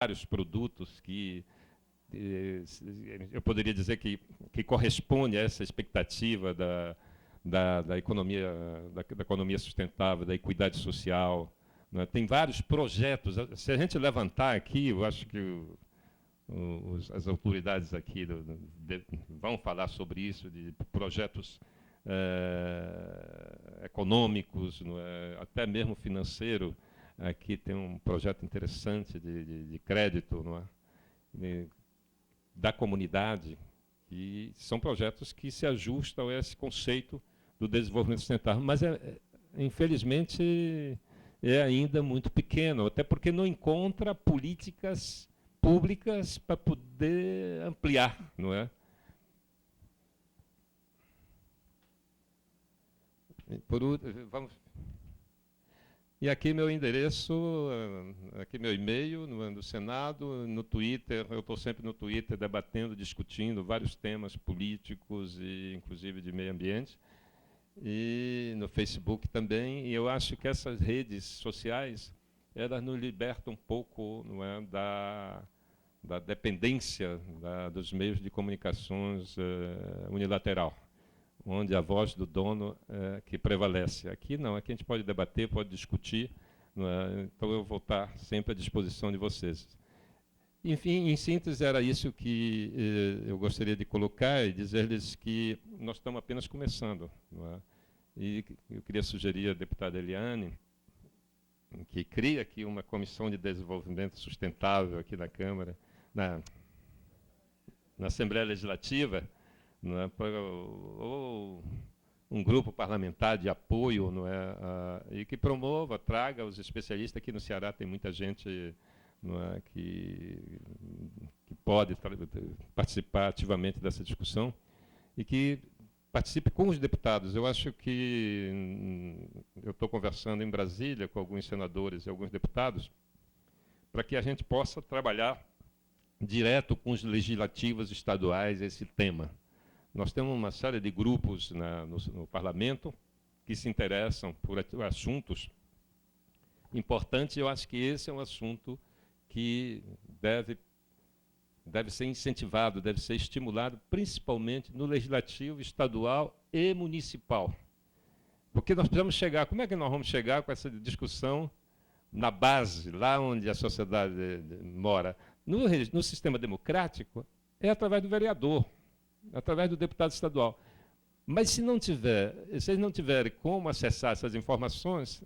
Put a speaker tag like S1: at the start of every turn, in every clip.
S1: vários produtos que eu poderia dizer que corresponde a essa expectativa da economia sustentável, da equidade social. Né? Tem vários projetos. Se a gente levantar aqui, eu acho que as autoridades aqui vão falar sobre isso, de projetos econômicos, até mesmo financeiro. Aqui tem um projeto interessante de crédito, não é? Da comunidade, e são projetos que se ajustam a esse conceito do desenvolvimento sustentável, mas, infelizmente, é ainda muito pequeno, até porque não encontra políticas públicas para poder ampliar, não é? Vamos. E aqui meu endereço, aqui meu e-mail no Senado, no Twitter. Eu estou sempre no Twitter debatendo, discutindo vários temas políticos e inclusive de meio ambiente. E no Facebook também. E eu acho que essas redes sociais, elas nos libertam um pouco, não é, da dependência dos meios de comunicações unilateral, onde a voz do dono que prevalece. Aqui não, aqui a gente pode debater, pode discutir, então eu vou estar sempre à disposição de vocês. Enfim, em síntese, era isso que eu gostaria de colocar e dizer-lhes que nós estamos apenas começando. Não é? E eu queria sugerir à deputada Eliane que crie aqui uma comissão de desenvolvimento sustentável aqui na Câmara, na Assembleia Legislativa, não é, ou um grupo parlamentar de apoio, não é, e que promova, traga os especialistas. Aqui no Ceará tem muita gente, não é, que pode participar ativamente dessa discussão e que participe com os deputados. Eu acho que eu estou conversando em Brasília com alguns senadores e alguns deputados para que a gente possa trabalhar direto com os legislativos estaduais esse tema. Nós temos uma série de grupos no parlamento que se interessam por assuntos importantes. Eu acho que esse é um assunto que deve ser incentivado, deve ser estimulado, principalmente no legislativo estadual e municipal. Porque nós precisamos chegar, como é que nós vamos chegar com essa discussão na base, lá onde a sociedade mora? No sistema democrático, é através do vereador, através do deputado estadual. Mas se eles não tiverem como acessar essas informações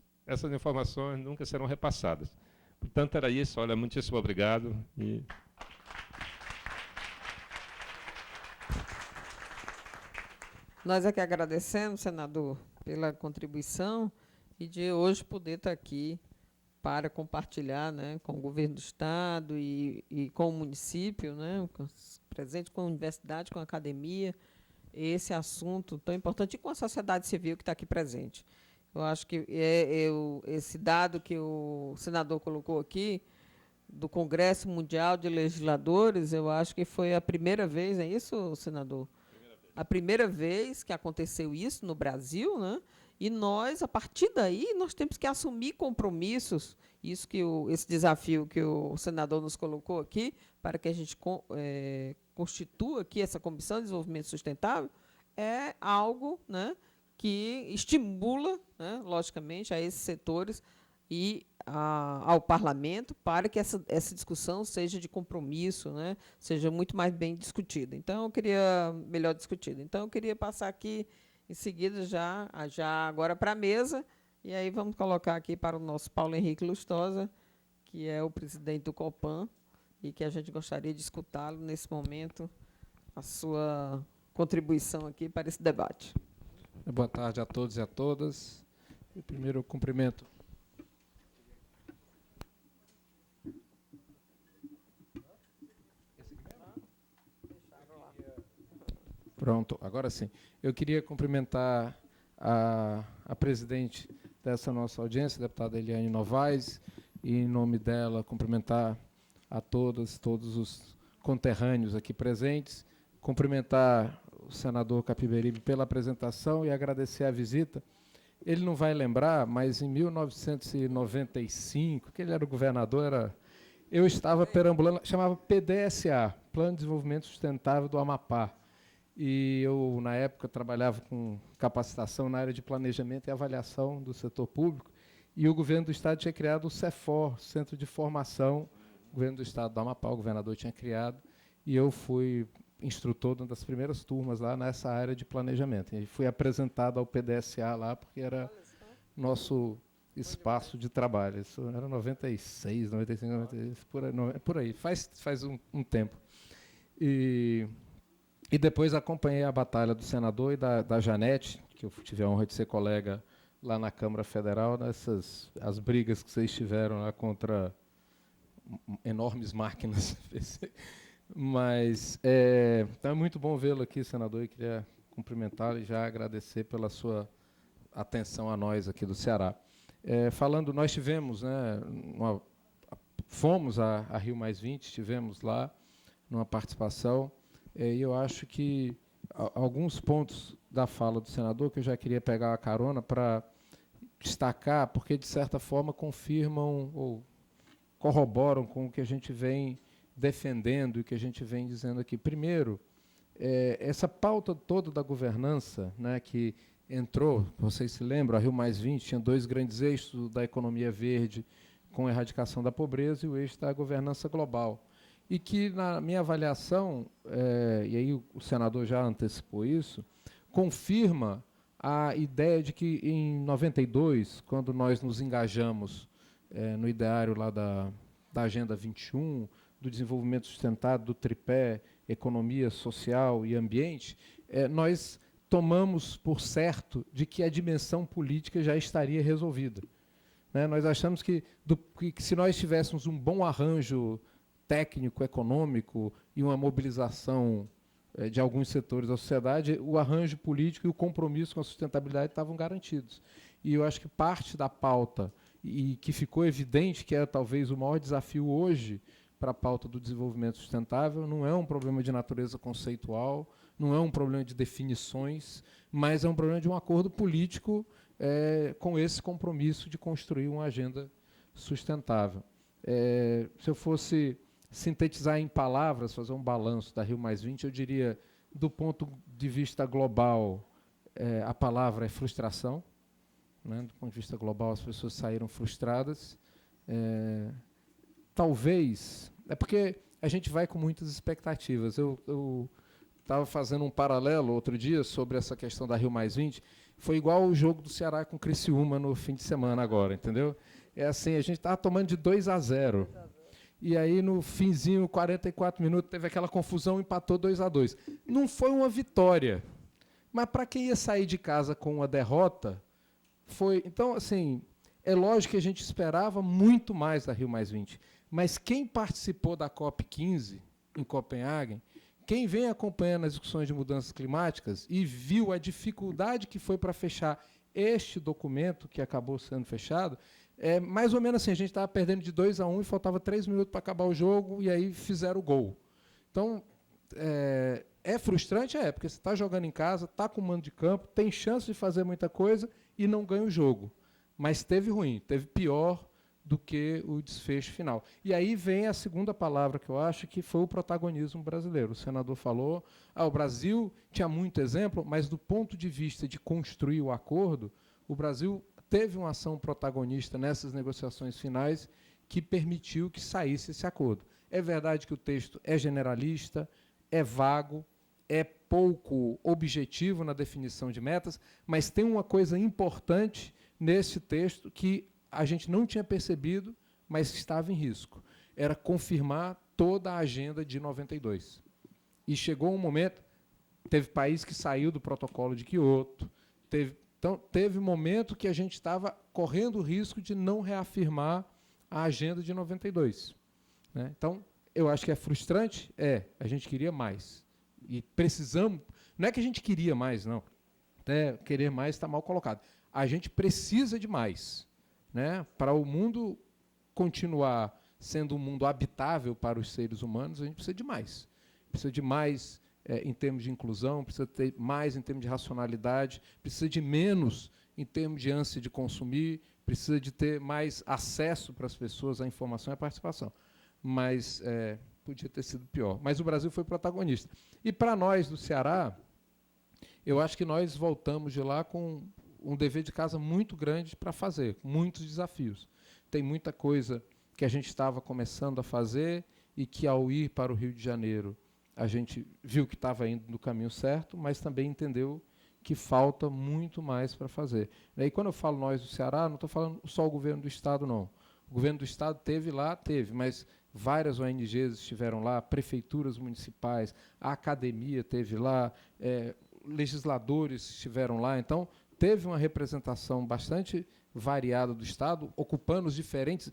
S1: nunca serão repassadas. Portanto, era isso. Olha, muitíssimo obrigado.
S2: Nós é que agradecemos, senador, pela contribuição e de hoje poder estar aqui para compartilhar, né, com o governo do Estado e com o município, né, presente com a universidade, com a academia, esse assunto tão importante, e com a sociedade civil que está aqui presente. Eu acho que esse dado que o senador colocou aqui, do Congresso Mundial de Legisladores, eu acho que foi a primeira vez, é isso, senador? A primeira vez que aconteceu isso no Brasil, né? E nós, a partir daí, nós temos que assumir compromissos, isso esse desafio que o senador nos colocou aqui, para que a gente constitua aqui essa Comissão de Desenvolvimento Sustentável, é algo, né, que estimula, né, logicamente, a esses setores e ao parlamento para que essa discussão seja de compromisso, né, seja muito mais bem discutida. Então, eu queria melhor discutida. Então, eu queria passar aqui em seguida já agora para a mesa, e aí vamos colocar aqui para o nosso Paulo Henrique Lustosa, que é o presidente do Copan, e que a gente gostaria de escutá-lo nesse momento, a sua contribuição aqui para esse debate.
S3: Boa tarde a todos e a todas. Primeiro, eu cumprimento. Pronto, agora sim. Eu queria cumprimentar a presidente dessa nossa audiência, a deputada Eliane Novaes, e, em nome dela, cumprimentar a todos os conterrâneos aqui presentes, cumprimentar o senador Capiberibe pela apresentação e agradecer a visita. Ele não vai lembrar, mas em 1995, que ele era o governador, eu estava perambulando, chamava PDSA, Plano de Desenvolvimento Sustentável do Amapá. E eu, na época, trabalhava com capacitação na área de planejamento e avaliação do setor público, e o governo do Estado tinha criado o CEFOR, Centro de Formação, o governo do Estado do Amapá, o governador tinha criado, e eu fui instrutor de uma das primeiras turmas lá nessa área de planejamento. E fui apresentado ao PDSA lá, porque era nosso espaço de trabalho. Isso era 96, 95, 96, por aí. Faz um tempo. E depois acompanhei a batalha do senador e da Janete, que eu tive a honra de ser colega lá na Câmara Federal, as brigas que vocês tiveram lá contra enormes máquinas. Mas então é muito bom vê-lo aqui, senador, e queria cumprimentá-lo e já agradecer pela sua atenção a nós aqui do Ceará. Falando, nós tivemos, né, fomos a Rio+20, estivemos lá numa participação, e eu acho que alguns pontos da fala do senador que eu já queria pegar a carona para destacar, porque, de certa forma, confirmam ou corroboram com o que a gente vem defendendo e o que a gente vem dizendo aqui. Primeiro, essa pauta toda da governança, né, que entrou, vocês se lembram, a Rio+20 tinha 2 grandes eixos da economia verde com a erradicação da pobreza e o eixo da governança global. E que, na minha avaliação, e aí o senador já antecipou isso, confirma a ideia de que, em 92, quando nós nos engajamos no ideário lá da Agenda 21, do desenvolvimento sustentável, do tripé, economia, social e ambiente, nós tomamos por certo de que a dimensão política já estaria resolvida. Né? Nós achamos que se nós tivéssemos um bom arranjo técnico, econômico e uma mobilização de alguns setores da sociedade, o arranjo político e o compromisso com a sustentabilidade estavam garantidos. E eu acho que parte da pauta, e que ficou evidente que é talvez o maior desafio hoje para a pauta do desenvolvimento sustentável, não é um problema de natureza conceitual, não é um problema de definições, mas é um problema de um acordo político com esse compromisso de construir uma agenda sustentável. Se eu fosse sintetizar em palavras, fazer um balanço da Rio+20, eu diria, do ponto de vista global, a palavra é frustração. Né? Do ponto de vista global, as pessoas saíram frustradas. Talvez, porque a gente vai com muitas expectativas. Eu estava fazendo um paralelo outro dia sobre essa questão da Rio+20, foi igual o jogo do Ceará com o Criciúma no fim de semana agora, entendeu? É assim, a gente estava tomando de 2-0. E aí, no finzinho, 44 minutos, teve aquela confusão, empatou 2-2. Não foi uma vitória, mas para quem ia sair de casa com uma derrota, foi... Então, assim, é lógico que a gente esperava muito mais da Rio+20, mas quem participou da COP15, em Copenhague, quem vem acompanhando as discussões de mudanças climáticas e viu a dificuldade que foi para fechar este documento, que acabou sendo fechado, mais ou menos assim, a gente estava perdendo de 2-1 e faltava 3 minutos para acabar o jogo, e aí fizeram o gol. Então, é frustrante? Porque você está jogando em casa, está com mando de campo, tem chance de fazer muita coisa e não ganha o jogo. Mas teve ruim, teve pior do que o desfecho final. E aí vem a segunda palavra que eu acho, que foi o protagonismo brasileiro. O senador falou, o Brasil tinha muito exemplo, mas do ponto de vista de construir o acordo, o Brasil teve uma ação protagonista nessas negociações finais que permitiu que saísse esse acordo. É verdade que o texto é generalista, é vago, é pouco objetivo na definição de metas, mas tem uma coisa importante nesse texto que a gente não tinha percebido, mas estava em risco. Era confirmar toda a agenda de 92. E chegou um momento, teve país que saiu do protocolo de Quioto, então, teve um momento que a gente estava correndo o risco de não reafirmar a agenda de 92. Né? Então, eu acho que é frustrante? A gente queria mais. E precisamos... Não é que a gente queria mais, não. Até querer mais está mal colocado. A gente precisa de mais. Né? Para o mundo continuar sendo um mundo habitável para os seres humanos, a gente precisa de mais. Precisa de mais em termos de inclusão, precisa ter mais em termos de racionalidade, precisa de menos em termos de ânsia de consumir, precisa de ter mais acesso para as pessoas à informação e à participação. mas podia ter sido pior. Mas o Brasil foi protagonista. E para nós do Ceará, eu acho que nós voltamos de lá com um dever de casa muito grande para fazer, muitos desafios. Tem muita coisa que a gente estava começando a fazer e que, ao ir para o Rio de Janeiro, a gente viu que estava indo no caminho certo, mas também entendeu que falta muito mais para fazer. E quando eu falo nós do Ceará, não estou falando só o governo do Estado, não. O governo do Estado teve lá, mas várias ONGs estiveram lá, prefeituras municipais, a academia teve lá, legisladores estiveram lá. Então, teve uma representação bastante variada do Estado, ocupando os diferentes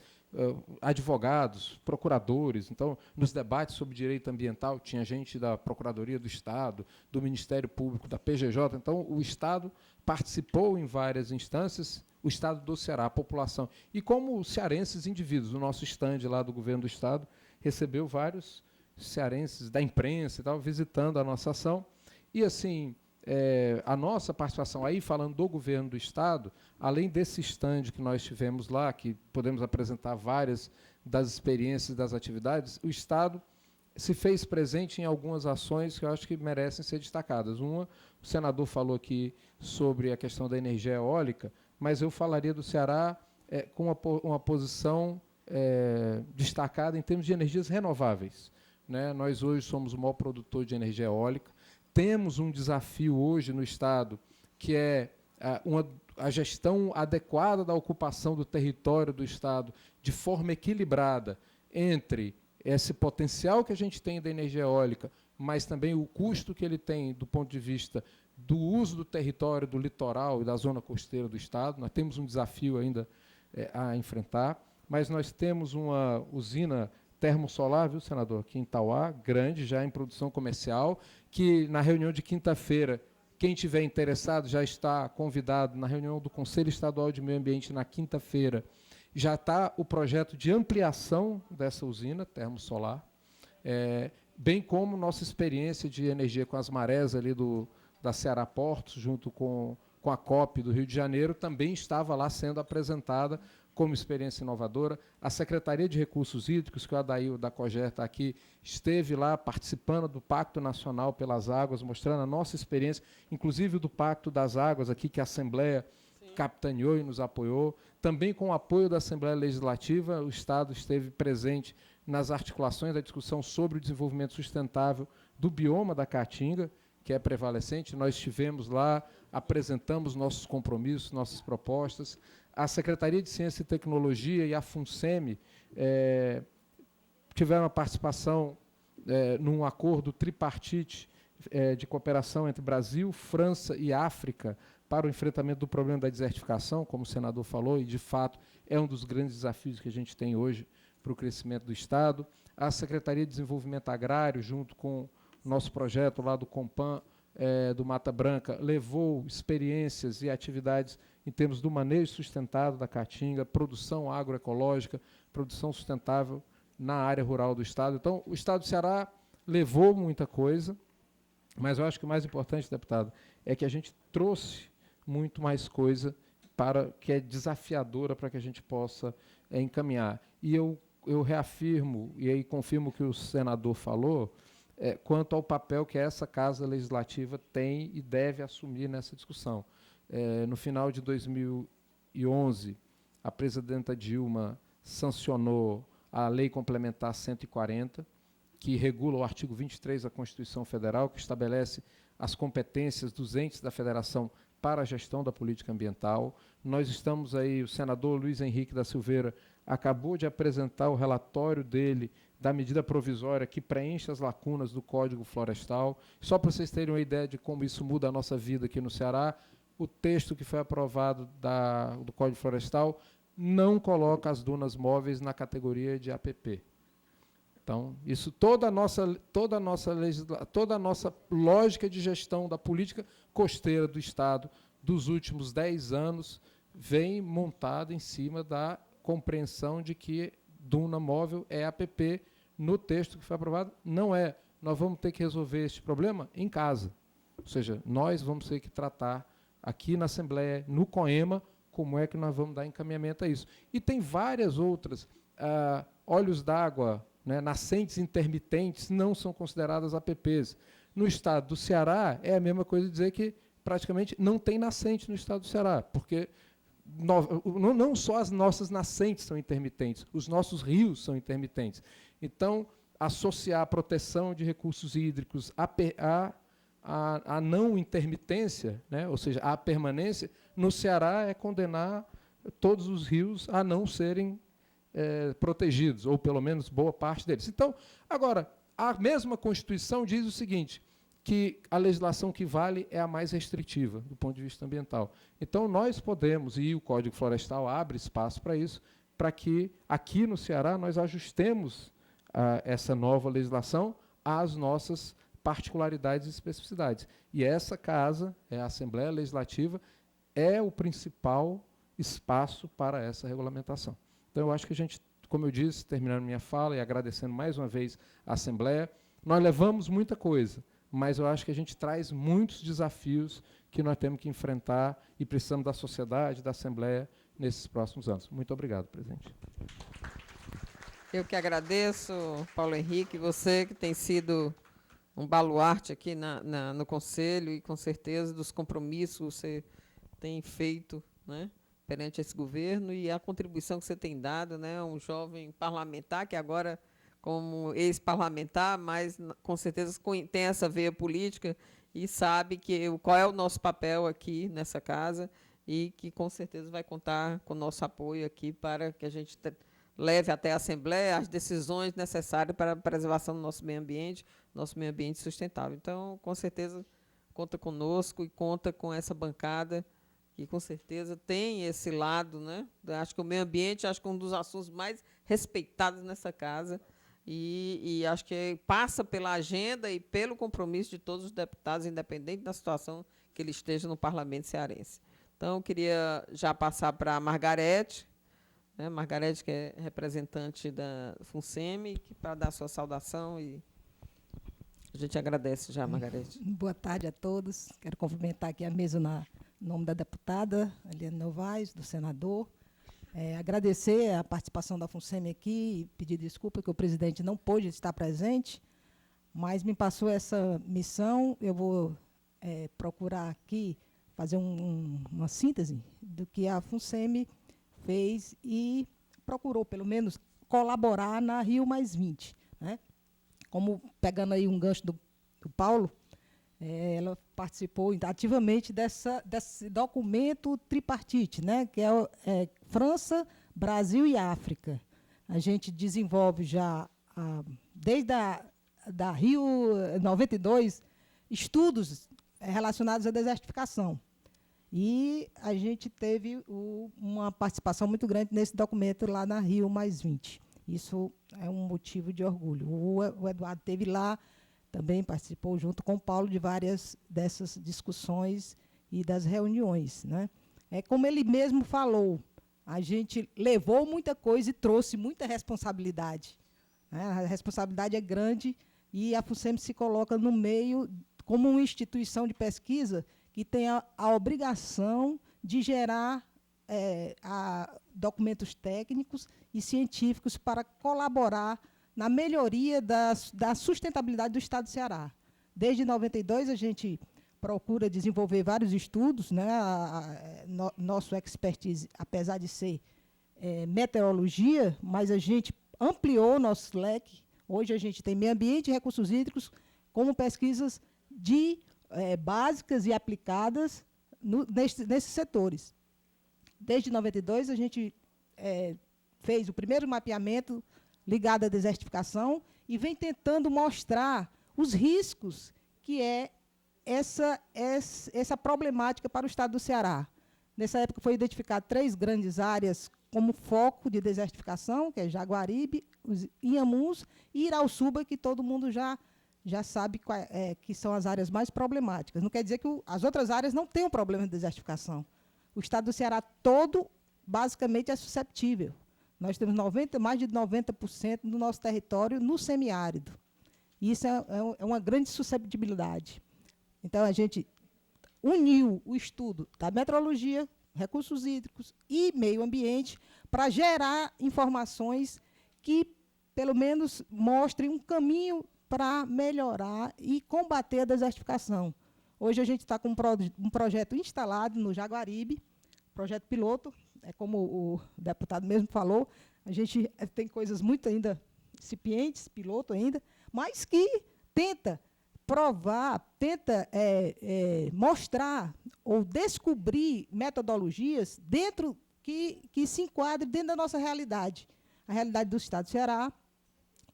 S3: advogados, procuradores. Então, nos debates sobre direito ambiental, tinha gente da Procuradoria do Estado, do Ministério Público, da PGJ. Então, o Estado participou em várias instâncias, o Estado do Ceará, a população. E como cearenses indivíduos, o nosso estande lá do governo do Estado recebeu vários cearenses da imprensa e tal, visitando a nossa ação. E, assim, a nossa participação aí, falando do governo do Estado, além desse estande que nós tivemos lá, que podemos apresentar várias das experiências das atividades, o Estado se fez presente em algumas ações que eu acho que merecem ser destacadas. Uma, o senador falou aqui sobre a questão da energia eólica, mas eu falaria do Ceará com uma posição destacada em termos de energias renováveis, né? Nós hoje somos o maior produtor de energia eólica. Temos um desafio hoje no Estado, que é a gestão adequada da ocupação do território do Estado, de forma equilibrada entre esse potencial que a gente tem da energia eólica, mas também o custo que ele tem do ponto de vista do uso do território, do litoral e da zona costeira do Estado. Nós temos um desafio ainda a enfrentar, mas nós temos uma usina termosolar, viu, senador, aqui em Tauá, grande, já em produção comercial, que na reunião de quinta-feira, quem tiver interessado já está convidado na reunião do Conselho Estadual de Meio Ambiente na quinta-feira. Já está o projeto de ampliação dessa usina termosolar, bem como nossa experiência de energia com as marés ali da Ceará Portos, junto com a COP do Rio de Janeiro, também estava lá sendo apresentada como experiência inovadora. A Secretaria de Recursos Hídricos, que o Adail da COGER está aqui, esteve lá participando do Pacto Nacional pelas Águas, mostrando a nossa experiência, inclusive do Pacto das Águas, aqui, que a Assembleia capitaneou e nos apoiou. Também com o apoio da Assembleia Legislativa, o Estado esteve presente nas articulações da discussão sobre o desenvolvimento sustentável do bioma da Caatinga, que é prevalecente. Nós estivemos lá, apresentamos nossos compromissos, nossas propostas. A Secretaria de Ciência e Tecnologia e a FUNSEMI tiveram a participação num acordo tripartite de cooperação entre Brasil, França e África para o enfrentamento do problema da desertificação, como o senador falou, e, de fato, é um dos grandes desafios que a gente tem hoje para o crescimento do Estado. A Secretaria de Desenvolvimento Agrário, junto com o nosso projeto lá do Compan, do Mata Branca, levou experiências e atividades em termos do manejo sustentável da Caatinga, produção agroecológica, produção sustentável na área rural do Estado. Então, o Estado do Ceará levou muita coisa, mas eu acho que o mais importante, deputado, é que a gente trouxe muito mais coisa que é desafiadora para que a gente possa encaminhar. E eu reafirmo, e aí confirmo o que o senador falou, quanto ao papel que essa Casa Legislativa tem e deve assumir nessa discussão. No final de 2011, a presidenta Dilma sancionou a Lei Complementar 140, que regula o artigo 23 da Constituição Federal, que estabelece as competências dos entes da Federação para a gestão da política ambiental. Nós estamos aí, o senador Luiz Henrique da Silveira acabou de apresentar o relatório dele da medida provisória que preenche as lacunas do Código Florestal. Só para vocês terem uma ideia de como isso muda a nossa vida aqui no Ceará, o texto que foi aprovado do Código Florestal não coloca as dunas móveis na categoria de APP. Então, isso, toda a nossa lógica de gestão da política costeira do Estado dos últimos 10 anos vem montada em cima da compreensão de que duna móvel é APP. No texto que foi aprovado, não é. Nós vamos ter que resolver este problema em casa. Ou seja, nós vamos ter que tratar aqui na Assembleia, no COEMA, como é que nós vamos dar encaminhamento a isso. E tem várias outras. Olhos d'água né, nascentes intermitentes não são consideradas APPs. No estado do Ceará, é a mesma coisa dizer que praticamente não tem nascente no estado do Ceará, porque não só as nossas nascentes são intermitentes, os nossos rios são intermitentes. Então, associar a proteção de recursos hídricos à não intermitência, né, ou seja, à permanência, no Ceará é condenar todos os rios a não serem protegidos, ou pelo menos boa parte deles. Então, agora, a mesma Constituição diz o seguinte, que a legislação que vale é a mais restritiva, do ponto de vista ambiental. Então, nós podemos, e o Código Florestal abre espaço para isso, para que, aqui no Ceará, nós ajustemos essa nova legislação às nossas particularidades e especificidades. E essa casa, a Assembleia Legislativa, é o principal espaço para essa regulamentação. Então, eu acho que a gente, como eu disse, terminando minha fala e agradecendo mais uma vez a Assembleia, nós levamos muita coisa, mas eu acho que a gente traz muitos desafios que nós temos que enfrentar e precisamos da sociedade, da Assembleia, nesses próximos anos. Muito obrigado, presidente.
S2: Eu que agradeço, Paulo Henrique, você que tem sido um baluarte aqui no Conselho e, com certeza, dos compromissos que você tem feito, né, perante esse governo e a contribuição que você tem dado, né, um jovem parlamentar que agora, como ex-parlamentar, mas com certeza tem essa veia política e sabe qual é o nosso papel aqui nessa casa e que com certeza vai contar com o nosso apoio aqui para que a gente leve até a Assembleia as decisões necessárias para a preservação do nosso meio ambiente sustentável. Então, com certeza, conta conosco e conta com essa bancada que, com certeza, tem esse lado, né? Acho que o meio ambiente é um dos assuntos mais respeitados nessa casa e acho que passa pela agenda e pelo compromisso de todos os deputados, independente da situação que ele esteja no parlamento cearense. Então, eu queria já passar para a Margarete, né? Margarete, que é representante da FUNSEMI, para dar sua saudação e a gente agradece já, Margarete.
S4: Boa tarde a todos. Quero cumprimentar aqui a mesa em nome da deputada Eliane Novaes, do senador. Agradecer a participação da FUNSEMI aqui e pedir desculpa que o presidente não pôde estar presente, mas me passou essa missão. Eu vou procurar aqui fazer uma síntese do que a FUNSEMI fez e procurou, pelo menos, colaborar na Rio+20. Né? Como, pegando aí um gancho do Paulo, ela participou ativamente desse documento tripartite, né, que é França, Brasil e África. A gente desenvolve já, desde da Rio 92, estudos relacionados à desertificação. E a gente teve uma participação muito grande nesse documento lá na Rio+20. Isso é um motivo de orgulho. O Eduardo esteve lá, também participou junto com o Paulo de várias dessas discussões e das reuniões. Né? Como ele mesmo falou, a gente levou muita coisa e trouxe muita responsabilidade. Né? A responsabilidade é grande e a FUNSEMI se coloca no meio como uma instituição de pesquisa que tem a obrigação de gerar documentos técnicos e científicos para colaborar na melhoria da sustentabilidade do Estado do Ceará. Desde 92, a gente procura desenvolver vários estudos, né? Nosso expertise, apesar de ser meteorologia, mas a gente ampliou nosso leque. Hoje a gente tem meio ambiente e recursos hídricos como pesquisas básicas e aplicadas nesses setores. Desde 92, a gente fez o primeiro mapeamento ligado à desertificação e vem tentando mostrar os riscos que é essa problemática para o estado do Ceará. Nessa época foi identificado 3 grandes áreas como foco de desertificação, que é Jaguaribe, os Inhamuns e Irauçuba, que todo mundo já sabe que são as áreas mais problemáticas. Não quer dizer que as outras áreas não tenham problema de desertificação. O estado do Ceará todo, basicamente, é susceptível. Nós temos mais de 90% do nosso território no semiárido. Isso é uma grande susceptibilidade. Então, a gente uniu o estudo da meteorologia, recursos hídricos e meio ambiente para gerar informações que pelo menos, mostre um caminho para melhorar e combater a desertificação. Hoje a gente está com um projeto instalado no Jaguaribe, projeto piloto, como o deputado mesmo falou, a gente tem coisas muito ainda incipientes, piloto ainda, mas que tenta provar, tenta mostrar ou descobrir metodologias dentro que se enquadre dentro da nossa realidade, a realidade do Estado do Ceará,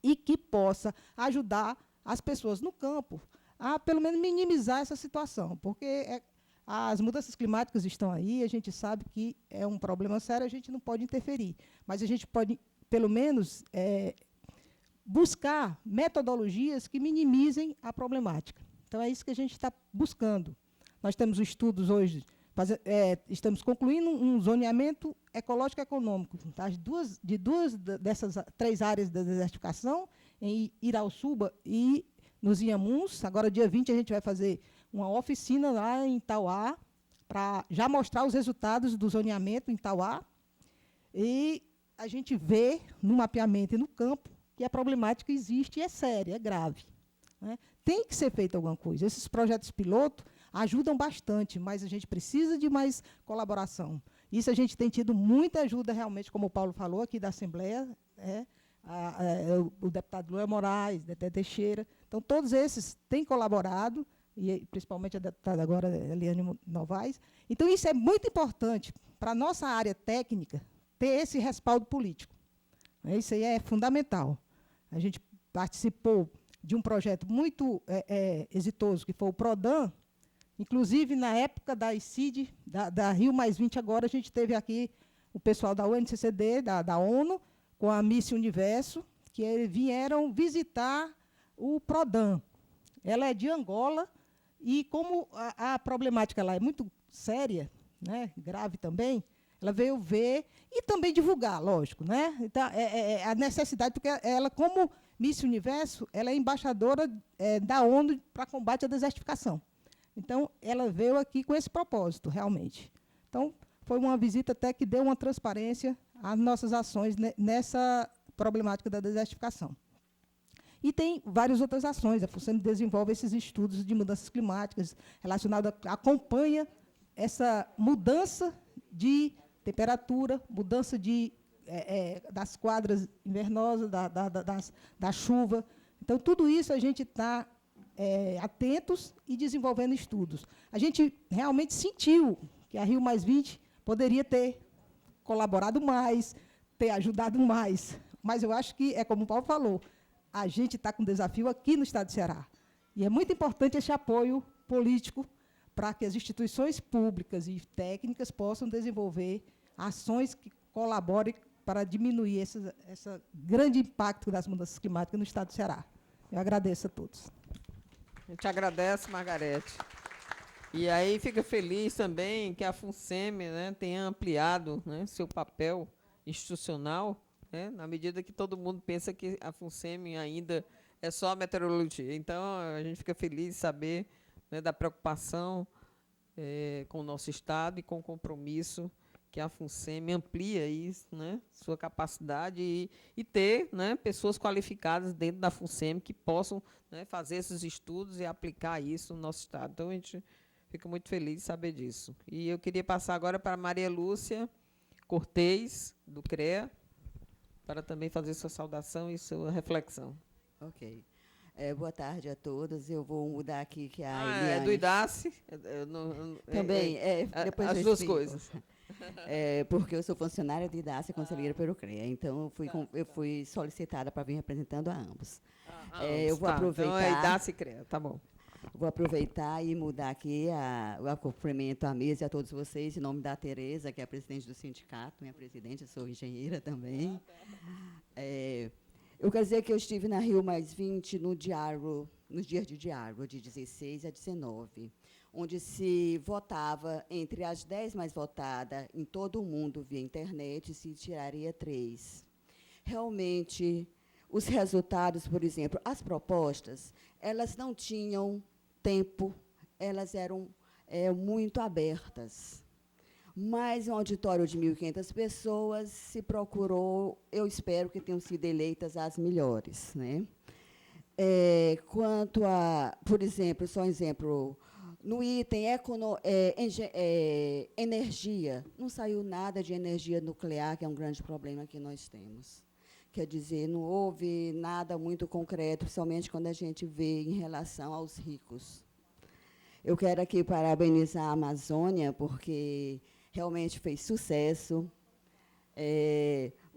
S4: e que possa ajudar as pessoas no campo a, pelo menos, minimizar essa situação, porque as mudanças climáticas estão aí, a gente sabe que é um problema sério, a gente não pode interferir, mas a gente pode, pelo menos, buscar metodologias que minimizem a problemática. Então, é isso que a gente está buscando. Nós temos estudos hoje, estamos concluindo um zoneamento ecológico e econômico, tá? De duas dessas 3 áreas da desertificação, em Irauçuba e nos Inhamuns. Agora, dia 20, a gente vai fazer uma oficina lá em Tauá, para já mostrar os resultados do zoneamento em Tauá. E a gente vê, no mapeamento e no campo, que a problemática existe e é séria, é grave, né? Tem que ser feita alguma coisa. Esses projetos piloto ajudam bastante, mas a gente precisa de mais colaboração. Isso a gente tem tido muita ajuda, realmente, como o Paulo falou, aqui da Assembleia, o deputado Lula Moraes, Dedé Teixeira. Então, todos esses têm colaborado, e principalmente a deputada agora, Eliane Novaes. Então, isso é muito importante para a nossa área técnica, ter esse respaldo político. Isso aí é fundamental. A gente participou de um projeto muito exitoso, que foi o PRODAN. Inclusive, na época da ICID, da Rio +20, agora a gente teve aqui o pessoal da UNCCD, da ONU, com a Miss Universo, que vieram visitar o PRODAN. Ela é de Angola, e como a problemática lá é muito séria, né, grave também, ela veio ver e também divulgar, lógico, né? Então, a necessidade, porque ela, como Miss Universo, ela é embaixadora da ONU para combate à desertificação. Então, ela veio aqui com esse propósito, realmente. Então, foi uma visita até que deu uma transparência às nossas ações nessa problemática da desertificação. E tem várias outras ações. A FUNSEMI desenvolve esses estudos de mudanças climáticas relacionados acompanha essa mudança de temperatura, mudança das quadras invernosas, da chuva. Então, tudo isso a gente está atentos e desenvolvendo estudos. A gente realmente sentiu que a Rio +20 poderia ter colaborado mais, ter ajudado mais. Mas eu acho que, como o Paulo falou, a gente está com um desafio aqui no Estado do Ceará. E é muito importante esse apoio político para que as instituições públicas e técnicas possam desenvolver ações que colaborem para diminuir esse grande impacto das mudanças climáticas no Estado do Ceará. Eu agradeço a todos.
S2: A gente agradece, Margarete. E aí fica feliz também que a FUNSEMI, né, tenha ampliado, né, seu papel institucional, né, na medida que todo mundo pensa que a FUNSEMI ainda é só a meteorologia. Então, a gente fica feliz de saber, né, da preocupação com o nosso Estado e com o compromisso que a FUNSEMI amplia isso, né, sua capacidade e ter, né, pessoas qualificadas dentro da FUNSEMI que possam, né, fazer esses estudos e aplicar isso no nosso Estado. Então, a gente fica muito feliz de saber disso. E eu queria passar agora para a Maria Lúcia Cortez, do CREA, para também fazer sua saudação e sua reflexão.
S5: Ok. Boa tarde a todos. Eu vou mudar aqui que a Eliane...
S2: do IDACE.
S5: Também, depois
S2: as duas coisas.
S5: Porque eu sou funcionária de IDACE e conselheira pelo CREA. Então, eu fui solicitada para vir representando a ambos. Eu vou aproveitar...
S2: Então, é IDACE e CREA, tá bom.
S5: Vou aproveitar e mudar aqui o cumprimento à mesa e a todos vocês, em nome da Tereza, que é a presidente do sindicato, minha presidente, eu sou engenheira também. Eu quero dizer que eu estive na Rio +20 nos dias de diálogo, de 16 a 19, onde se votava entre as 10 mais votadas em todo o mundo via internet, se tiraria 3. Realmente, os resultados, por exemplo, as propostas, elas não tinham tempo, elas eram muito abertas. mas um auditório de 1.500 pessoas se procurou, eu espero que tenham sido eleitas as melhores, né? Quanto a, por exemplo, só um exemplo, no item energia, não saiu nada de energia nuclear, que é um grande problema que nós temos. Quer dizer, não houve nada muito concreto, principalmente quando a gente vê em relação aos ricos. Eu quero aqui parabenizar a Amazônia, porque realmente fez sucesso.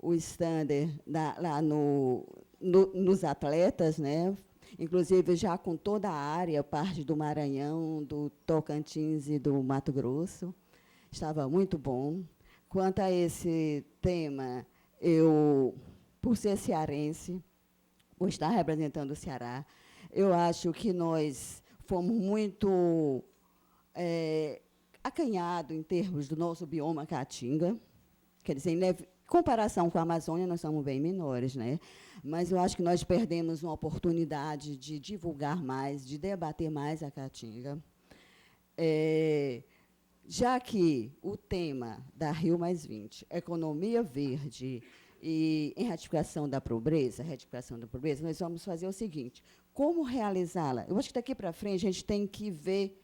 S5: O stander lá nos atletas, né? Inclusive já com toda a área, parte do Maranhão, do Tocantins e do Mato Grosso. Estava muito bom. Quanto a esse tema, eu, por ser cearense, por estar representando o Ceará, eu acho que nós fomos muito acanhados em termos do nosso bioma caatinga. Quer dizer, em comparação com a Amazônia, nós somos bem menores, né? Mas eu acho que nós perdemos uma oportunidade de divulgar mais, de debater mais a caatinga. Já que o tema da Rio+20, economia verde e erradicação da pobreza, nós vamos fazer o seguinte: como realizá-la? Eu acho que daqui para frente a gente tem que ver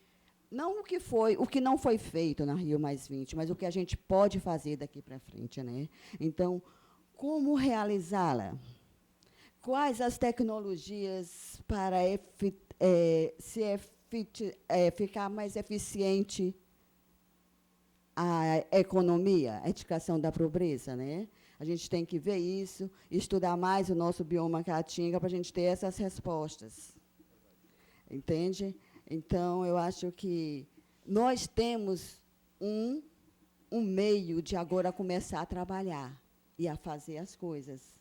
S5: não o que não foi feito na Rio+20, mas o que a gente pode fazer daqui para frente, né? Então, como realizá-la? Quais as tecnologias para ficar mais eficiente a economia, a erradicação da pobreza, né? A gente tem que ver isso, estudar mais o nosso bioma caatinga para a gente ter essas respostas. Entende? Então, eu acho que nós temos um meio de agora começar a trabalhar e a fazer as coisas,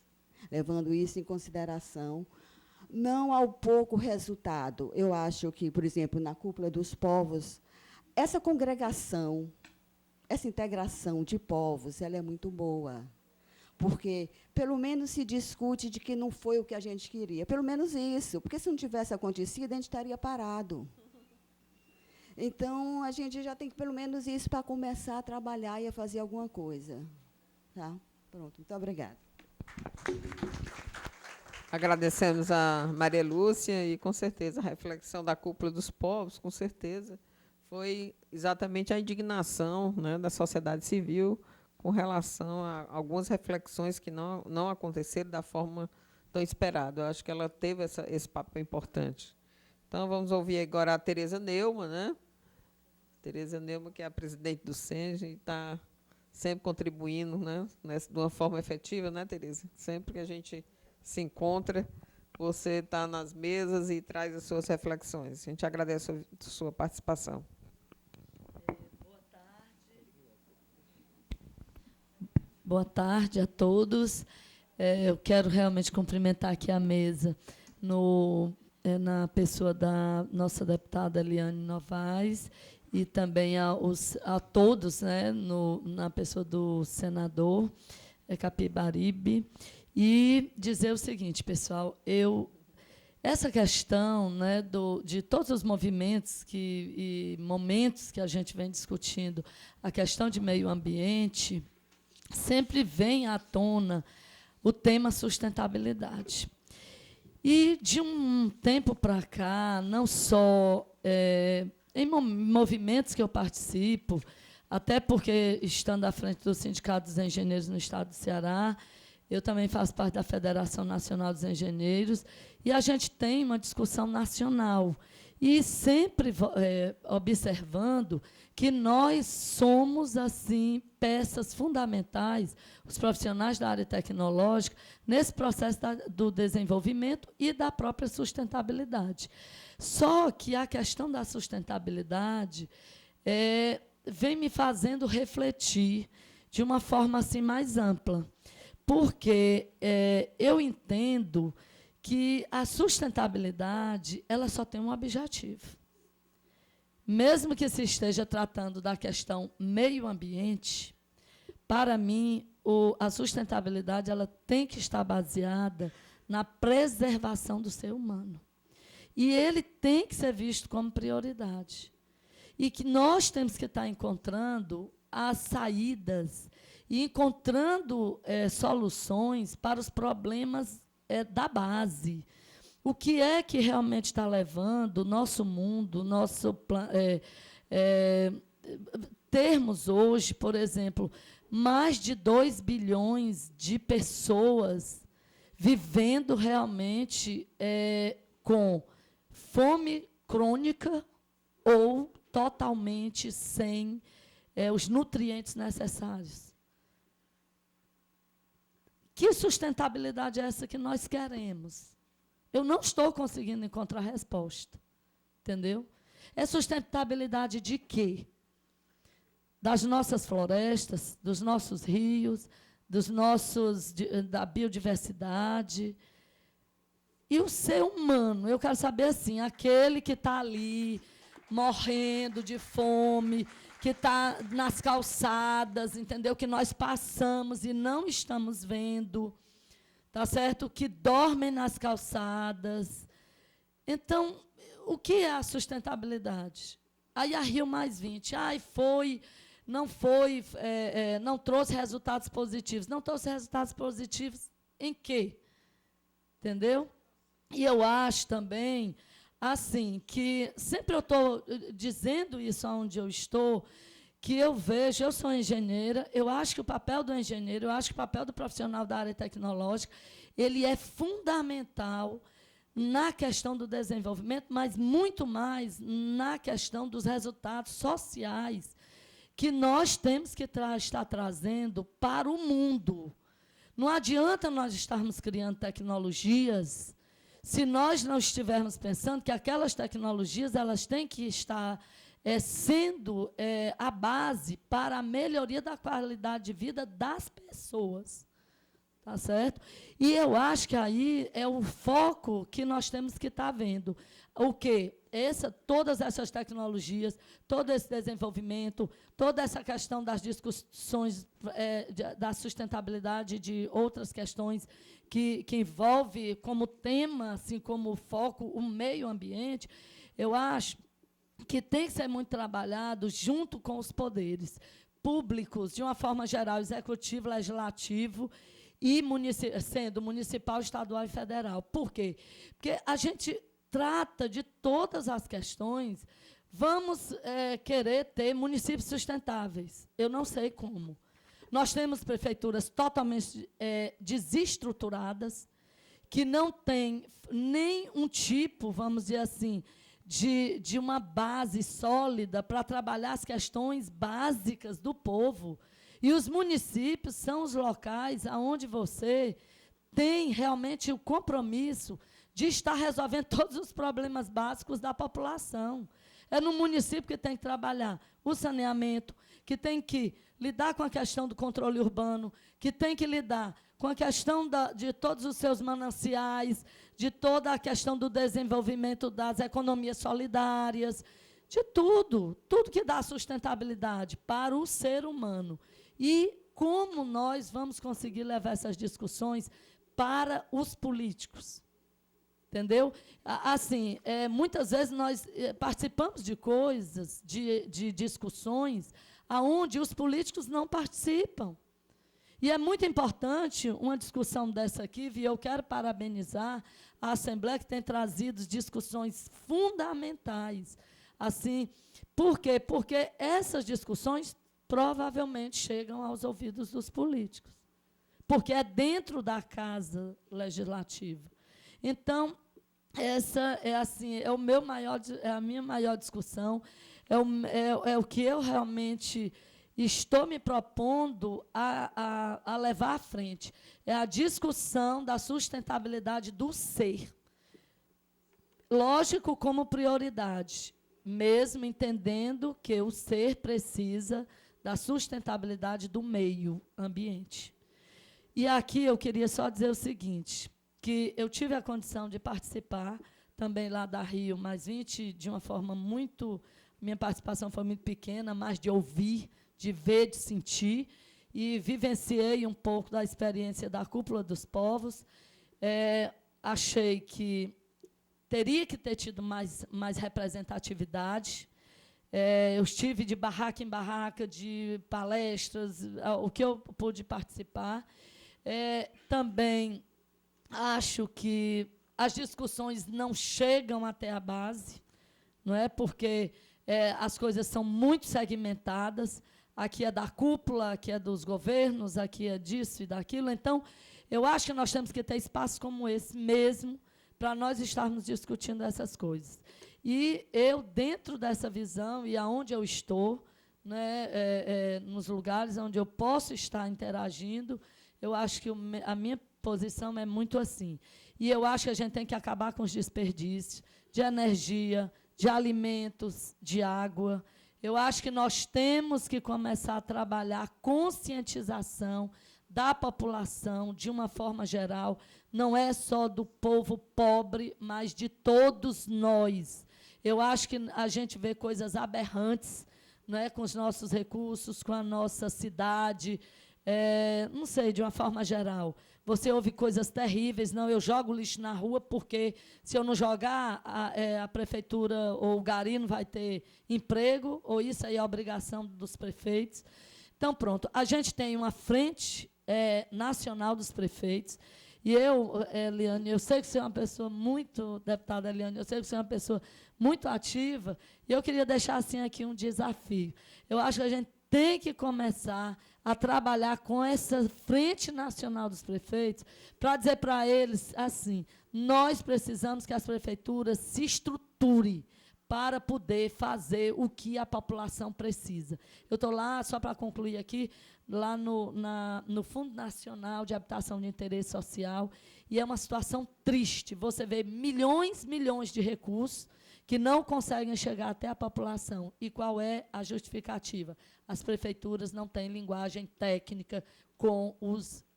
S5: levando isso em consideração, não ao pouco resultado. Eu acho que, por exemplo, na Cúpula dos Povos, essa congregação, essa integração de povos, ela é muito boa, porque, pelo menos, se discute de que não foi o que a gente queria. Pelo menos isso, porque, se não tivesse acontecido, a gente estaria parado. Então, a gente já tem, pelo menos, isso para começar a trabalhar e a fazer alguma coisa. Tá? Pronto, muito obrigada.
S2: Agradecemos a Maria Lúcia e, com certeza, a reflexão da Cúpula dos Povos, com certeza, foi exatamente a indignação, né, da sociedade civil com relação a algumas reflexões que não aconteceram da forma tão esperada. Eu acho que ela teve esse papel importante. Então, vamos ouvir agora a Tereza Neumann, né? Tereza Neumann, que é a presidente do SENGE, e está sempre contribuindo, né, de uma forma efetiva, né, Tereza? Sempre que a gente se encontra, você está nas mesas e traz as suas reflexões. A gente agradece a sua participação.
S6: Boa tarde a todos. Eu quero realmente cumprimentar aqui a mesa na pessoa da nossa deputada Eliane Novaes e também a todos, né, na pessoa do senador Capibaribe. E dizer o seguinte, pessoal, essa questão, né, de todos os movimentos e momentos que a gente vem discutindo, a questão de meio ambiente, sempre vem à tona o tema sustentabilidade. E, de um tempo para cá, não só em movimentos que eu participo, até porque, estando à frente do Sindicato dos Engenheiros no Estado do Ceará, eu também faço parte da Federação Nacional dos Engenheiros, e a gente tem uma discussão nacional. E sempre observando que nós somos, assim, peças fundamentais, os profissionais da área tecnológica, nesse processo do desenvolvimento e da própria sustentabilidade. Só que a questão da sustentabilidade vem me fazendo refletir de uma forma assim, mais ampla, porque eu entendo que a sustentabilidade ela só tem um objetivo. Mesmo que se esteja tratando da questão meio ambiente, para mim, a sustentabilidade ela tem que estar baseada na preservação do ser humano. E ele tem que ser visto como prioridade. E que nós temos que estar encontrando as saídas e encontrando soluções para os problemas da base. O que é que realmente está levando o nosso mundo, termos hoje, por exemplo, mais de 2 bilhões de pessoas vivendo realmente com fome crônica ou totalmente sem os nutrientes necessários. Que sustentabilidade é essa que nós queremos? Eu não estou conseguindo encontrar resposta. Entendeu? É sustentabilidade de quê? Das nossas florestas, dos nossos rios, da biodiversidade. E o ser humano, eu quero saber assim, aquele que está ali, morrendo de fome, que está nas calçadas, entendeu? Que nós passamos e não estamos vendo, tá certo? Que dormem nas calçadas. Então, o que é a sustentabilidade? Aí a Rio+20, não trouxe resultados positivos. Não trouxe resultados positivos em quê? Entendeu? E eu acho também, assim, que sempre eu estou dizendo isso onde eu estou, que eu sou engenheira, eu acho que o papel do engenheiro, eu acho que o papel do profissional da área tecnológica, ele é fundamental na questão do desenvolvimento, mas muito mais na questão dos resultados sociais que nós temos que estar trazendo para o mundo. Não adianta nós estarmos criando tecnologias se nós não estivermos pensando que aquelas tecnologias elas têm que estar sendo a base para a melhoria da qualidade de vida das pessoas. Tá certo? E eu acho que aí é o foco que nós temos que estar vendo. O quê? Todas essas tecnologias, todo esse desenvolvimento, toda essa questão das discussões da sustentabilidade, de outras questões que envolve como tema, assim como foco, o meio ambiente, eu acho que tem que ser muito trabalhado junto com os poderes públicos, de uma forma geral, executivo, legislativo, e sendo municipal, estadual e federal. Por quê? Porque a gente trata de todas as questões, vamos querer ter municípios sustentáveis. Eu não sei como. Nós temos prefeituras totalmente desestruturadas, que não têm nem um tipo, vamos dizer assim, de uma base sólida para trabalhar as questões básicas do povo. E os municípios são os locais onde você tem realmente o compromisso de estar resolvendo todos os problemas básicos da população. É no município que tem que trabalhar o saneamento, que tem que lidar com a questão do controle urbano, que tem que lidar com a questão de todos os seus mananciais, de toda a questão do desenvolvimento das economias solidárias, de tudo que dá sustentabilidade para o ser humano. E como nós vamos conseguir levar essas discussões para os políticos? Entendeu? Assim, muitas vezes nós participamos de coisas, de discussões, onde os políticos não participam. E é muito importante uma discussão dessa aqui, e eu quero parabenizar a Assembleia que tem trazido discussões fundamentais. Assim, por quê? Porque essas discussões provavelmente chegam aos ouvidos dos políticos, porque é dentro da Casa Legislativa. Então, essa é a minha maior discussão, é o que eu realmente estou me propondo a levar à frente. É a discussão da sustentabilidade do ser. Lógico, como prioridade, mesmo entendendo que o ser precisa da sustentabilidade do meio ambiente. E aqui eu queria só dizer o seguinte, que eu tive a condição de participar também lá da Rio+20, de uma forma muito... Minha participação foi muito pequena, mas de ouvir, de ver, de sentir, e vivenciei um pouco da experiência da Cúpula dos Povos. Achei que teria que ter tido mais representatividade, Eu estive de barraca em barraca, de palestras, o que eu pude participar. Também acho que as discussões não chegam até a base, não é? Porque as coisas são muito segmentadas. Aqui é da cúpula, aqui é dos governos, aqui é disso e daquilo. Então, eu acho que nós temos que ter espaços como esse mesmo para nós estarmos discutindo essas coisas. E eu, dentro dessa visão, e aonde eu estou, né, nos lugares onde eu posso estar interagindo, eu acho que a minha posição é muito assim. E eu acho que a gente tem que acabar com os desperdícios de energia, de alimentos, de água. Eu acho que nós temos que começar a trabalhar a conscientização da população, de uma forma geral, não é só do povo pobre, mas de todos nós. Eu acho que a gente vê coisas aberrantes, não é, com os nossos recursos, com a nossa cidade, não sei, de uma forma geral. Você ouve coisas terríveis, não, eu jogo lixo na rua porque, se eu não jogar, a prefeitura ou o gari não vai ter emprego, ou isso aí é obrigação dos prefeitos. Então, pronto, a gente tem uma frente nacional dos prefeitos, e Eliane, eu sei que você é uma pessoa muito, deputada Eliane, eu sei que você é uma pessoa muito ativa, e eu queria deixar assim aqui um desafio. Eu acho que a gente tem que começar a trabalhar com essa frente nacional dos prefeitos para dizer para eles assim: nós precisamos que as prefeituras se estruturem para poder fazer o que a população precisa. Eu estou lá, só para concluir aqui, lá no Fundo Nacional de Habitação de Interesse Social, e é uma situação triste. Você vê milhões de recursos que não conseguem chegar até a população. E qual é a justificativa? As prefeituras não têm linguagem técnica com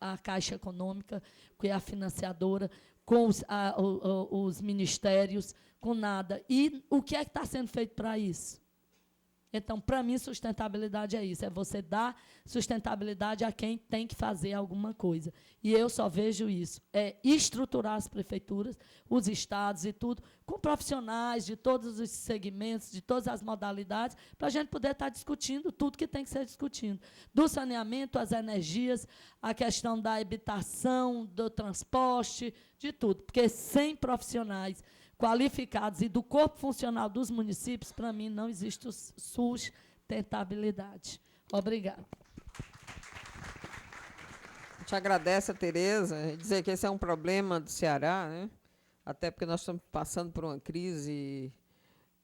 S6: a Caixa Econômica, que é a financiadora, com os ministérios, com nada. E o que é que está sendo feito para isso? Então, para mim, sustentabilidade é isso, é você dar sustentabilidade a quem tem que fazer alguma coisa. E eu só vejo isso, estruturar as prefeituras, os estados e tudo, com profissionais de todos os segmentos, de todas as modalidades, para a gente poder estar discutindo tudo que tem que ser discutido. Do saneamento, as energias, a questão da habitação, do transporte, de tudo. Porque sem profissionais qualificados e do corpo funcional dos municípios, para mim, não existe sustentabilidade. Obrigada.
S2: A gente agradece a Tereza, dizer que esse é um problema do Ceará, né? Até porque nós estamos passando por uma crise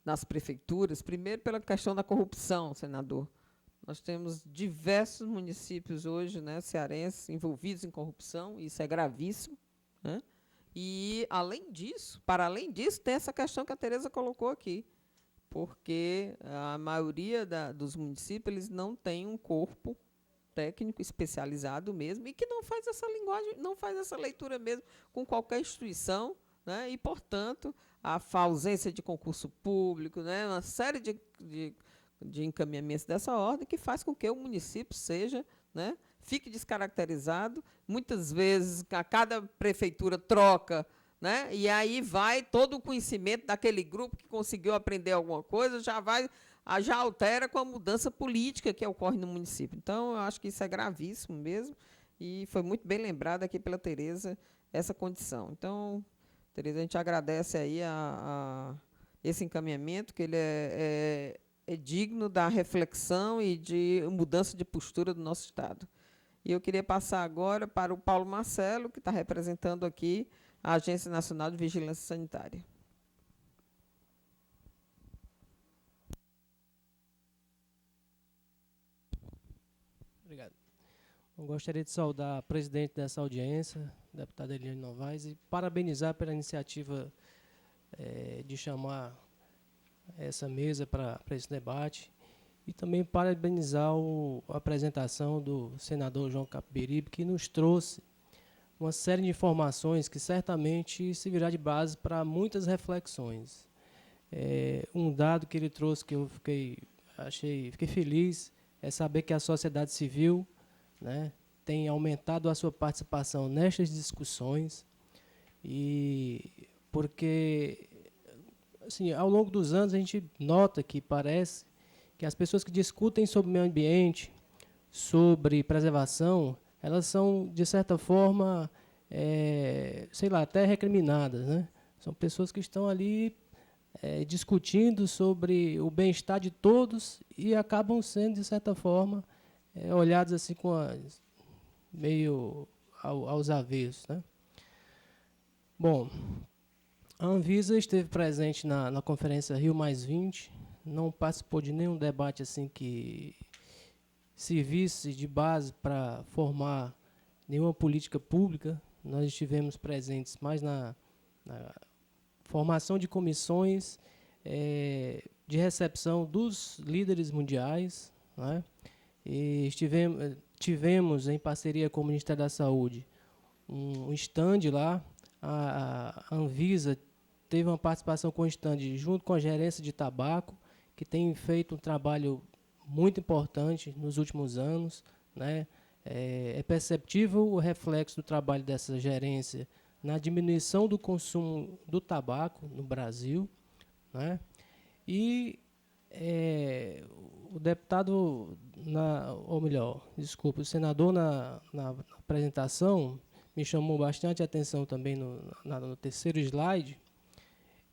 S2: nas prefeituras, primeiro pela questão da corrupção, senador. Nós temos diversos municípios hoje, né, cearenses, envolvidos em corrupção, e isso é gravíssimo, né? E, para além disso, tem essa questão que a Tereza colocou aqui, porque a maioria dos municípios eles não tem um corpo técnico especializado mesmo, e que não faz essa linguagem, não faz essa leitura mesmo com qualquer instituição, né? E, portanto, a ausência de concurso público, né? Uma série de encaminhamentos dessa ordem que faz com que o município seja, né, fique descaracterizado. Muitas vezes, a cada prefeitura troca, né, e aí vai todo o conhecimento daquele grupo que conseguiu aprender alguma coisa, já altera com a mudança política que ocorre no município. Então, eu acho que isso é gravíssimo mesmo, e foi muito bem lembrado aqui pela Tereza essa condição. Então, Tereza, a gente agradece aí esse encaminhamento, que ele é digno da reflexão e de mudança de postura do nosso Estado. E eu queria passar agora para o Paulo Marcelo, que está representando aqui a Agência Nacional de Vigilância Sanitária.
S7: Obrigado. Eu gostaria de saudar a presidente dessa audiência, a deputada Eliane Novaes, e parabenizar pela iniciativa de chamar essa mesa para esse debate, e também parabenizar a apresentação do senador João Capiberibe, que nos trouxe uma série de informações que certamente servirá de base para muitas reflexões. Um dado que ele trouxe que eu fiquei feliz é saber que a sociedade civil, né, tem aumentado a sua participação nestas discussões, e porque, assim, ao longo dos anos a gente nota que parece que as pessoas que discutem sobre meio ambiente, sobre preservação, elas são, de certa forma, sei lá, até recriminadas, né? São pessoas que estão ali discutindo sobre o bem-estar de todos e acabam sendo, de certa forma, olhados assim meio aos avessos, né? Bom, a Anvisa esteve presente na conferência Rio+20, não participou de nenhum debate assim que servisse de base para formar nenhuma política pública. Nós estivemos presentes mais na formação de comissões de recepção dos líderes mundiais, né? E tivemos, em parceria com o Ministério da Saúde, um stand lá. A Anvisa teve uma participação com o stand junto com a gerência de tabaco, que tem feito um trabalho muito importante nos últimos anos, né? É perceptível o reflexo do trabalho dessa gerência na diminuição do consumo do tabaco no Brasil, né? E o deputado, ou melhor, desculpa, o senador na apresentação me chamou bastante a atenção também no terceiro slide,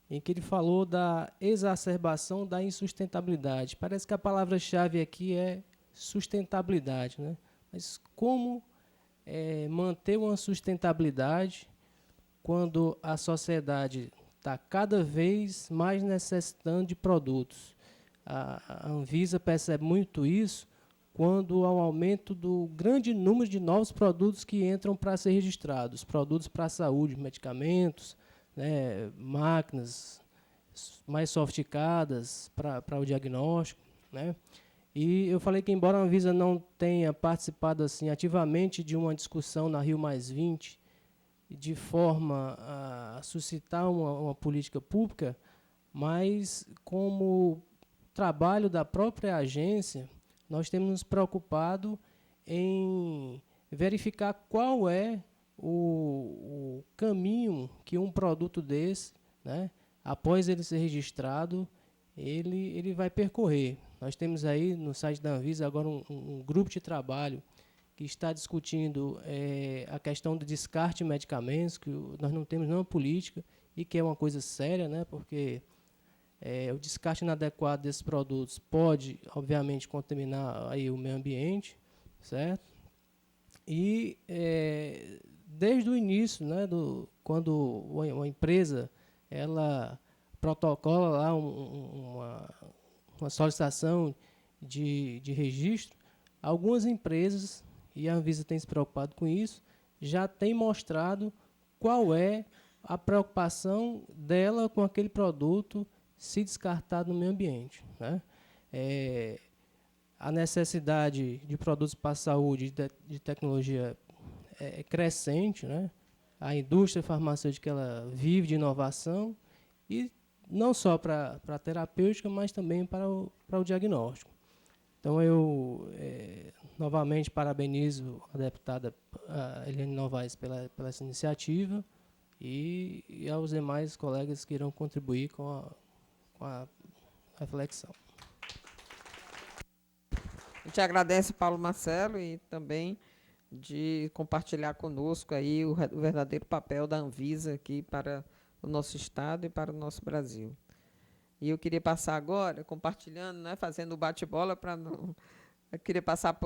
S7: em que ele falou da exacerbação da insustentabilidade. Parece que a palavra-chave aqui é sustentabilidade, né? Mas como manter uma sustentabilidade quando a sociedade está cada vez mais necessitando de produtos? A Anvisa percebe muito isso quando há um aumento do grande número de novos produtos que entram para ser registrados, produtos para a saúde, medicamentos, né, máquinas mais sofisticadas para o diagnóstico, né? E eu falei que, embora a Anvisa não tenha participado assim, ativamente de uma discussão na Rio+20, de forma a suscitar uma política pública, mas como trabalho da própria agência, nós temos nos preocupado em verificar qual é o caminho que um produto desse, né, após ele ser registrado, ele vai percorrer. Nós temos aí no site da Anvisa agora um grupo de trabalho que está discutindo a questão do descarte de medicamentos, que nós não temos nenhuma política, e que é uma coisa séria, né, porque o descarte inadequado desses produtos pode, obviamente, contaminar aí o meio ambiente, certo? E desde o início, né, quando uma empresa ela protocola lá uma solicitação de registro, algumas empresas, e a Anvisa tem se preocupado com isso, já tem mostrado qual é a preocupação dela com aquele produto se descartado no meio ambiente, né? A necessidade de produtos para a saúde, de tecnologia é crescente, né? A indústria farmacêutica ela vive de inovação, e não só para a terapêutica, mas também para o diagnóstico. Então, eu novamente parabenizo a deputada Eliane Novaes pela essa iniciativa e aos demais colegas que irão contribuir com a reflexão.
S2: A gente agradece, Paulo Marcelo, e também de compartilhar conosco aí o verdadeiro papel da Anvisa aqui para o nosso Estado e para o nosso Brasil. E eu queria passar agora, compartilhando, né, fazendo o bate-bola, eu queria passar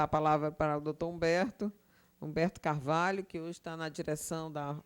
S2: a palavra para o doutor Humberto Carvalho, que hoje está na direção da